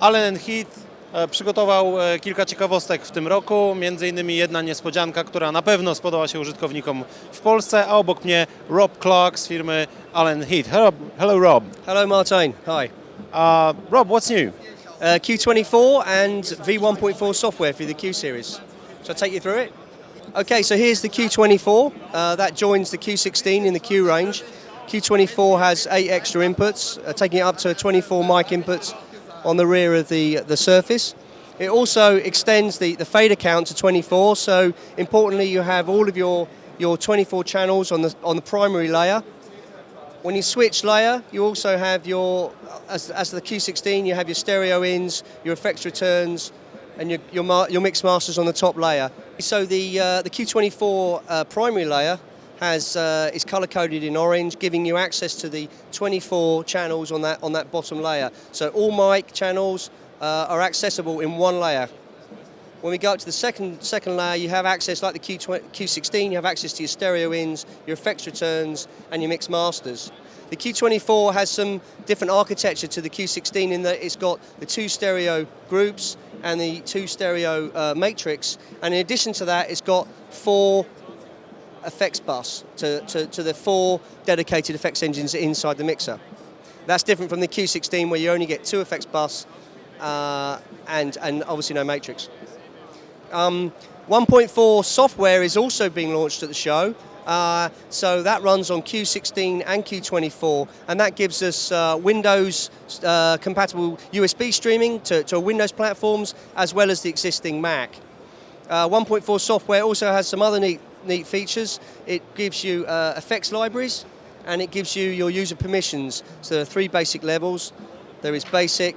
Allen Heath przygotował kilka ciekawostek w tym roku, między innymi jedna niespodzianka, która na pewno spodoba się użytkownikom w Polsce, a obok mnie Rob Clark z firmy Allen Heath. Hello Rob. Hello Martijn, hi. Rob, what's new? Q24 and V1.4 software for the Q series. Shall I take you through it? Okay, so here's the Q24. That joins the Q16 in the Q range. Q24 has 8 extra inputs, taking it up to 24 mic inputs on the rear of the surface. It also extends the fader count to 24, so importantly you have all of your 24 channels on the primary layer. When you switch layer, you also have as the Q16, you have your stereo ins, your effects returns, and your mix masters on the top layer. So the Q24 primary layer is color coded in orange, giving you access to the 24 channels on that bottom layer. So all mic channels are accessible in one layer. When we go up to the second layer, you have access, like the Q16, you have access to your stereo ins, your effects returns, and your mix masters. The Q24 has some different architecture to the Q16 in that it's got the 2 stereo groups and the 2 stereo matrix, and in addition to that, it's got 4 effects bus to the 4 dedicated effects engines inside the mixer. That's different from the Q16 where you only get 2 effects bus and obviously no matrix. 1.4 software is also being launched at the show, so that runs on Q16 and Q24, and that gives us Windows compatible USB streaming to Windows platforms as well as the existing Mac. 1.4 software also has some other neat features. It gives you effects libraries, and it gives you your user permissions. So there are 3 basic levels. There is basic,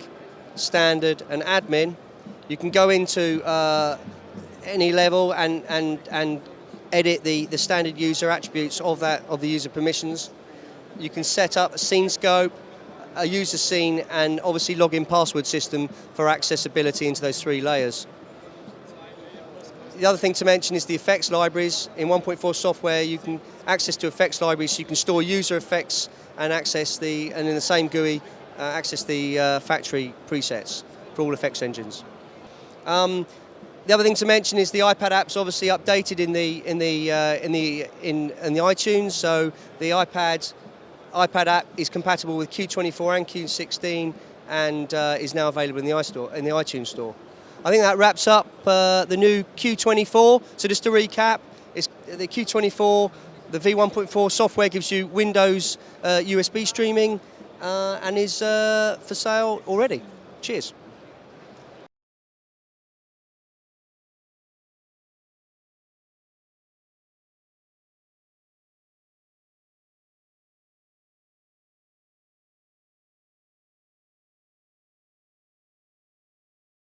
standard, and admin. You can go into any level and edit the standard user attributes of the user permissions. You can set up a scene scope, a user scene, and obviously login password system for accessibility into those 3 layers. The other thing to mention is the effects libraries. In 1.4 software, you can access to effects libraries, so you can store user effects and in the same GUI, access the factory presets for all effects engines. The other thing to mention is the iPad app's obviously updated in the iTunes. So the iPad app is compatible with Q24 and Q16, and is now available in the iTunes store. I think that wraps up the new Q24. So just to recap, it's the Q24, the V1.4 software gives you Windows USB streaming and is for sale already. Cheers.